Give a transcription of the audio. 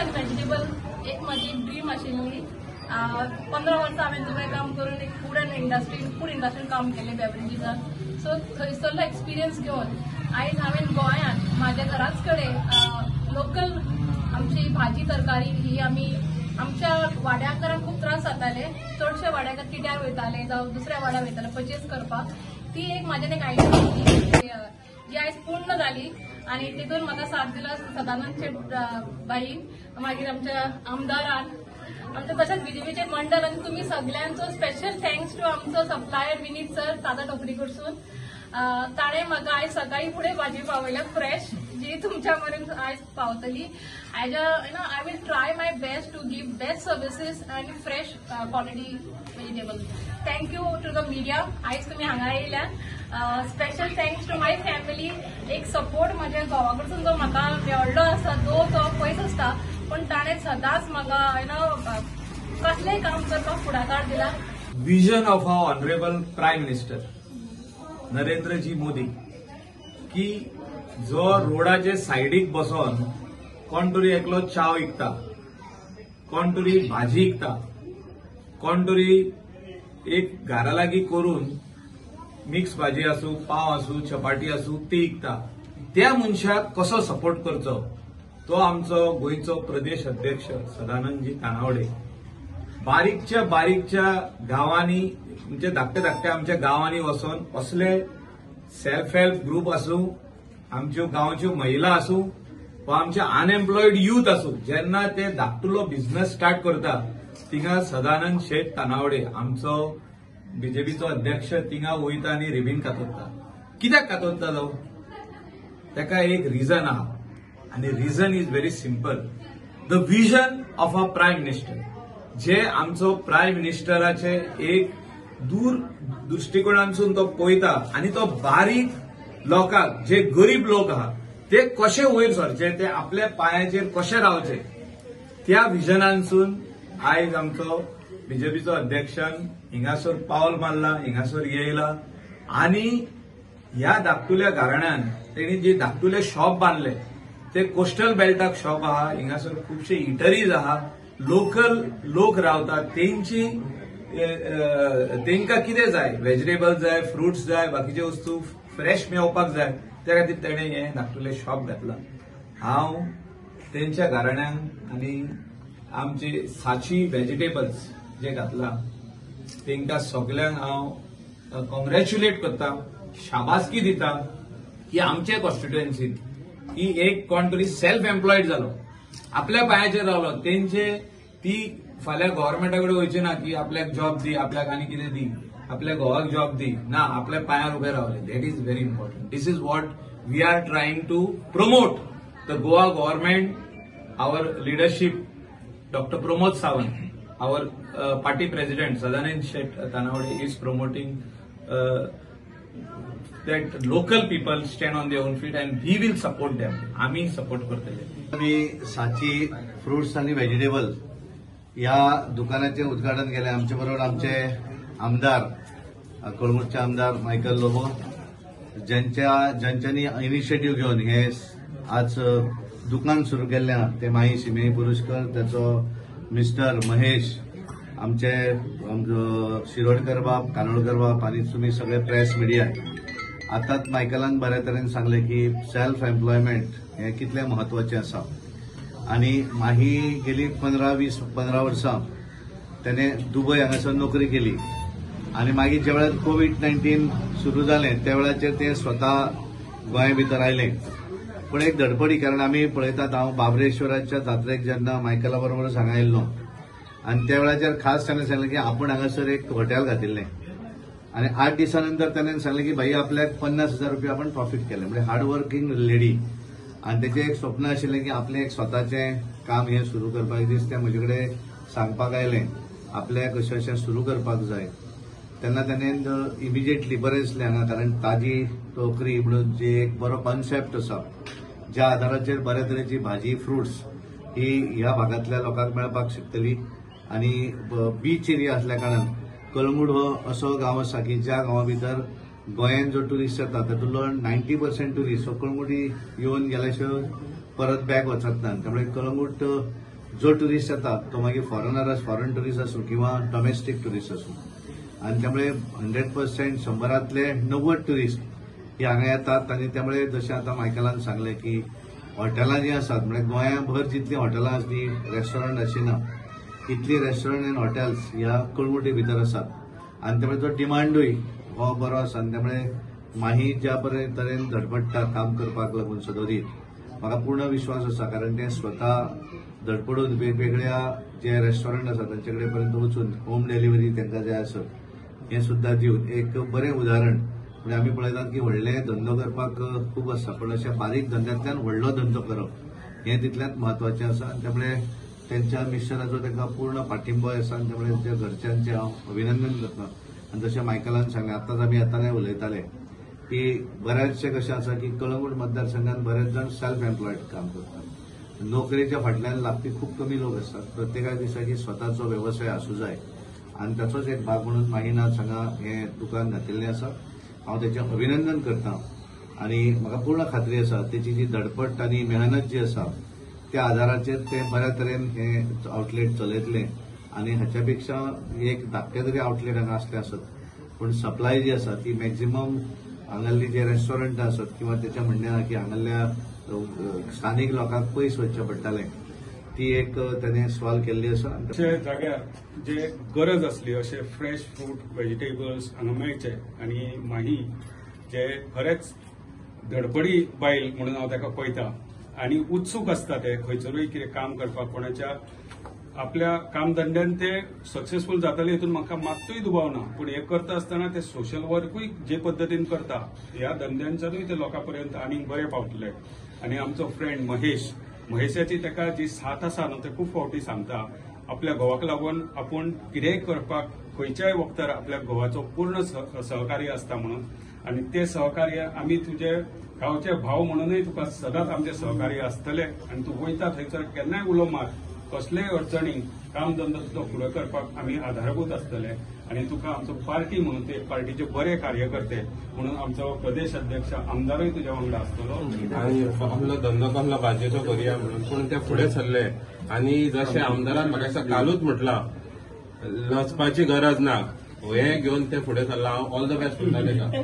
आनी व्हेजिटेबल एक माझी ड्रीम आशिल्ली. 15 वर्सां हांवें दुबय काम करून एक फूड इंडस्ट्रीन काम केलें बेवरेजीसान. सो थंयसरलो एक्सपिरियन्स घेवन आयज हांवें गोंयांत म्हाज्या घराच कडेन लोकल आमची भाजी तरकारी ही आमी आमच्या वाड्याकारांक खूप त्रास जाताले. चडशे वाड्याकार किट्यार वयताले जावं दुसऱ्या वाड्यार वयताले परचेस करपाक. ती एक म्हाज्यान एक आयडिया आशिल्ली जी आयज पूर्ण जाली आनी तितून म्हाका साथ दिला सदानंद शेट बाईन, मागीर आमच्या आमदारान, आमच्या तशेंच बीजेपीचे मंडळ आनी तुमी सगळ्यांचो स्पेशल थँक्स टू आमचो सप्लायर विनीत सर ताजा टोकरी कडसून. ताणें म्हाका आयज सकाळी फुडें भाजी पावयल्या फ्रेश जी तुमच्या मेरेन आयज पावतली. I will try my best to give best services आनी fresh quality vegetable. Thank you to the media. आयज तुमी हांगा येयल्यान. Special thanks to my family. एक सपोर्ट म्हज्या घोवा कडसून जो म्हाका मेळ्ळो आसा तो पयस आसता पण ताणें सदांच म्हाका कसलेंय काम करपाक फुडाकार दिला. Vision of our honourable prime minister Narendraji Modi की जो रोडाचे सायडीक बसून कोण तरी एकलो चाव विकता, कोण तरी भाजी विकता, कोण तरी एक घरा लागीं करून मिक्स भाजी आसूं, पाव आसूं, चपाटी आसूं ती विकता. त्या मनशाक कसो सपोर्ट करचो तो आमचो गोंयचो प्रदेश अध्यक्ष सदानंदजी तानावडे बारीकच्या गांवांनी म्हणजे धाकट्या आमच्या गांवांनी वचून असले सेल्फ हेल्प ग्रुप आसूं, आमच्यो गांवच्यो महिला आसूं वा आमचे अनएम्प्लॉयड यूथ आसूं, जेन्ना ते धाकटुलो बिझनेस स्टार्ट करता थिंगा सदानंद शेट तानावडे आमचो बीजेपीचो अध्यक्ष थिंगा वयता आनी रिबीन कातरता. कित्याक कातरता तो? ताका एक रिजन आहा आनी reason is very simple. The vision of a prime minister. जे आमचो प्रायम मिनिस्टराचे एक दूर दृष्टिकोनांसून तो पळयता आनी तो बारीक लोकांक जे गरीब लोक आहात ते कशे वयर सरचे, ते आपल्या पांयाचेर कशे रावचे त्या विजनांसून आयज आमचो बीजेपीचो अध्यक्षान हिंगासर पावल मारला, हिंगासर येयला आनी ह्या धाकटुल्या घराण्यान तेणी जे धाकटुले शॉप बांदले ते कोस्टल बेल्टाक शॉप आहा, हिंगासर खुबशे इटरीज आहा, लोकल लोक रावतात तेंकां कितें जाय, व्हेजिटेबल्स जाय, फ्रुट्स जाय, बाकीचे वस्तू फ्रेश मेळपाक जाय त्या खातीर तेणें हें धाकटुलें शॉप घातलां. हांव तेंच्या घराण्यांक आनी आमचे साची व्हेजिटेबल्स जे घातला तेंकां सगळ्यांक हांव कॉंग्रॅच्युलेट करता, शाबासकी दिता की आमचे कॉन्स्टिट्युएन्सींत ही एक कोण तरी सेल्फ एम्प्लॉयड जालो, आपल्या पांयाचेर रावलो, तेंचे ती फाल्यां गव्हर्मेंटा कडेन वयचे ना की आपल्याक जॉब दी, आपल्याक आनी कितें दी, आपल्या घोवाक जॉब दी, ना आपल्या पांयार उबे रावले. That is very important. This is what we are trying to promote. The Goa government, our leadership, doctor Pramod Sawant, our party president Sadanand Shet Tanawade is promoting that local people stand on their own feet and we will support them. आम्ही support करतले. मी साची fruits आणि vegetable या दुकानाचे उद्घाटन केले. आमच्या बरोबर आमचे आमदार कळंगूटचे आमदार मायकल लोबो ज्यांच्यानी इनिशिएटिव्ह घेऊन हे आज दुकान सुरू केल्ले ते माई सिमे पुरस्कार, त्याचो मिस्टर महेश, आमचे शिरोडकर बाब, कानोडकर बाब आणि तुम्ही सगळे प्रेस मिडिया. आताच मायकलान बऱ्या तरेन सांगले की सेल्फ एम्प्लॉयमेंट हे कितले महत्वाचे आसा आणि माही गेली 15 वर्सां त्याने दुबय हांगासर नोकरी केली आणि मागीर ज्या वेळार कोविड-19 सुरू जालें त्या वेळाचेर ते स्वता गोंया भितर आयले. पण एक धडपडी, कारण आम्ही पळयतात हांव बाबरेश्वराच्या जात्रेक जेन्ना मायकला बरोबर हांगा आयिल्लो आणि त्या वेळाचेर खास ताणें सांगलें की आपण हांगासर एक हॉटेल घातिल्लें आणि 8 दिसानंतर ताणें सांगलें की भाई आपल्याक 50,000 रुपया आपण प्रॉफिट केलें. म्हणजे हार्डवर्किंग लेडी आणि तेचें एक स्वप्न आशिल्लें की आपलें एक स्वताचें काम हें सुरू करपाक. दीस तें म्हजे कडेन सांगपाक आयलें आपल्याक अशें सुरू करपाक जाय. तेन्ना ताणें इमिजिएटली बरें दिसलें हांगा, कारण ताजी टोकरी म्हणून जी एक बरो कॉन्सेप्ट आसा ज्या आदाराचेर बऱ्या तरेची भाजी फ्रुट्स ही ह्या भागातल्या लोकांक मेळपाक शकतली. आणि बीच एरिया असल्या कारणान कळंगूट हो असो गांव आसा की ज्या गांवा भितर गोंयान जो टुरिस्ट येता तातूंतलो 90% टुरिस्ट कळंगूट येवन गेल्या शिवाय परत बॅक वचत ना. त्यामुळे कळंगूट जो टुरिस्ट येता तो मागीर फॉरेन टुरिस्ट आसूं किंवा डोमेस्टीक टुरिस्ट आसूं, आणि त्यामुळे 100% 100तले 90 टुरिस्ट हे हांगा येतात. आणि त्यामुळे जशें आता मायकलान सांगले की हॉटेलां जी आसात, म्हणजे गोंयाभर जितली हॉटेलां आसली, रेस्टॉरंट आशिना, इतली रेस्टॉरंट आनी हॉटेल्स ह्या कळंगुटी भितर आसात. आणि त्यामुळे तो डिमांडूय हो बरो आसा. आणि त्यामुळे माही ज्या बरे तरेन धडपडटा काम करपाक लागून सदोरीत, म्हाका पूर्ण विश्वास आसा, कारण ते स्वता धडपडून वेगवेगळ्या जे रेस्टॉरंट आसात तांचे कडेन पर्यंत वचून होम डिलिव्हरी तांकां जाय आसत हें सुद्दां दिवन एक बरें उदाहरण. म्हणजे आमी पळयतात की व्हडले धंदो करपाक खूब आसता, पण अशा बारीक धंद्यांतल्यान व्हडलो धंदो करप हें तितलेंच म्हत्वाचें आसा. त्यामुळे त्यांच्या मिशनाचो तांकां पूर्ण पाठिंबो आसा. आणि त्यामुळे त्यांच्या घरच्यांचे हांव अभिनंदन करता. आणि जशें मायकलान सांगलें, आतांच आमी येताना उलयताले की बऱ्याचशे कशें आसा की कळंगूट मतदारसंघात बरेच जाण सेल्फ एम्प्लॉयड काम करतात. नोकरेच्या फाटल्यान लागपी खूब कमी लोक आसतात. प्रत्येकाक दिसता की स्वताचो व्यवसाय आसूं जाय, आणि ताचोच एक भाग म्हणून माहीनाथ हांगा हें दुकान घातिल्लें आसा. हांव तेचें अभिनंदन करता. आणि म्हाका पूर्ण खात्री आसा तेची जी धडपड आनी मेहनत जी आसा त्या आधाराचेर ते बऱ्या तरेन हे आउटलेट चलयतले. आणि हाच्या पेक्षा एक धाकटे तरी आउटलेट हांगा आसले आसत, पूण सप्लाय जी आसा ती मॅक्झिमम हांगाल्ली जे रेस्टॉरंट आसत किंवा त्याच्या म्हणणें की हांगाल्ल्या स्थानीक लोकांक पयस वचचें पडटालें, ती एक त्याने सॉल्व केल्ली आसा. अशे जाग्यार जे गरज आसली अशे फ्रेश फ्रूट व्हेजिटेबल्स हांगा मेळचे. आणि माही जे खरेंच धडपडी बायल म्हणून हांव ताका पळयता आणि उत्सूक आसता ते खंयसरूय कितें काम करपाक, कोणाच्या आपल्या कामधंद्यान ते सक्सेसफूल जातले हितून म्हाका मात्तूय दुबाव ना. पूण हे करता आसतना ते सोशल वर्कूय जे पद्दतीन करता ह्या धंद्यांच्यानूय ते लोकांपर्यंत आनीक बरें पावतले. आणि आमचो फ्रेंड महेशाची ताका जी साथ आसा न्हू ते खूब फावटी सांगता, आपल्या घोवाक लागून आपूण कितेंय करपाक खंयच्याय वक्तार आपल्या घोवाचो पूर्ण सहकार्य आसता म्हणून. आणि ते सहकार्य आमी तुजे गांवचे भाव म्हणूनय तुका सदांच आमचे सहकार्य आसतले. आणि तूं वयता थंयसर केन्नाय उलो मार, कसलेय अडचणीक काम धंदो तुजो फुडें करपाक आमी आधारभूत आसतले. आणि तुका आमचो पार्टी म्हणून ते पार्टीचे बरे कार्यकर्ते म्हणून आमचो प्रदेश अध्यक्ष आमदारूय तुज्या वांगडा आसतलो. आणि आपलो धंदो कसलो भाजयेचो करुया म्हणून, पूण ते फुडें सरले. आणि जशें आमदारान म्हाका कालूच म्हटलां, लचपाची गरज ना, हे घेवन ते फुडें सरला. हांव ऑल द बेस्ट म्हणटा तेका.